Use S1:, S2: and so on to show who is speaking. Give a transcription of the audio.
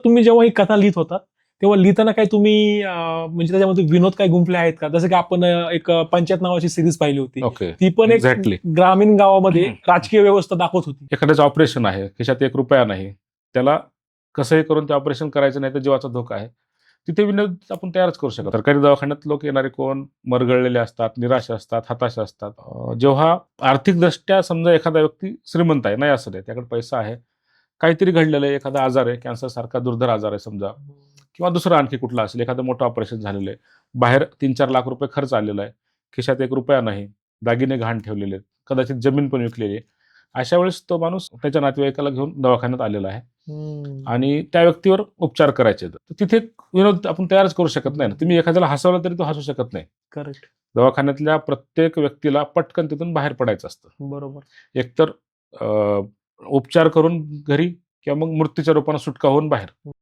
S1: तुम्ही जेव्हा ही कथा लिहित होता तेव्हा लिहिताना काही तुम्ही म्हणजे त्याच्यामध्ये विनोद काही गुंफले आहेत का? जसं की आपण एक पंचायत नावाची सिरीज पाहिली होती.
S2: ओके,
S1: ती पण एक
S2: एक्झॅक्टली.
S1: ग्रामीण गावामध्ये राजकीय व्यवस्था दाखवत होती.
S2: एखाद्याचं ऑपरेशन आहे, खिशात ₹1 नाही, त्याला कसंही करून ते ऑपरेशन करायचं नाही तर जीवाचा धोका आहे. तिथे विनोद आपण तयारच करू शकतो. सरकारी दवाखान्यात लोक येणारे कोण मरगळलेले असतात, निराश असतात, हताश असतात. जेव्हा आर्थिकदृष्ट्या समजा एखादा व्यक्ती श्रीमंत आहे, नाही असं नाही, त्याकडे पैसा आहे, काहीतरी घडलेलं आहे, एखादा आजार आहे, कॅन्सरसारखा दुर्धर आजार आहे समजा, किंवा दुसरं आणखी कुठलं असेल, एखादं मोठं ऑपरेशन झालेलं आहे, बाहेर 3-4 लाख रुपये खर्च आलेला आहे, खिशात ₹1 नाही, दागिने गहाण ठेवलेले आहेत, कदाचित जमीन पण विकलेली आहे. अशा वेळेस तो माणूस त्याच्या नातेवाईकाला घेऊन दवाखान्यात आलेला आहे आणि त्या व्यक्तीवर उपचार करायचे आहेत. तर तिथे विनोद आपण तयारच करू शकत नाही ना. तुम्ही एखाद्याला हसवलं तरी तो हसू शकत नाही.
S1: करेक्ट.
S2: दवाखान्यातल्या प्रत्येक व्यक्तीला पटकन तिथून बाहेर पडायचं असतं.
S1: बरोबर.
S2: एकतर उपचार करून घरी किंवा मग मृत्यूच्या रूपाने सुटका होऊन बाहेर.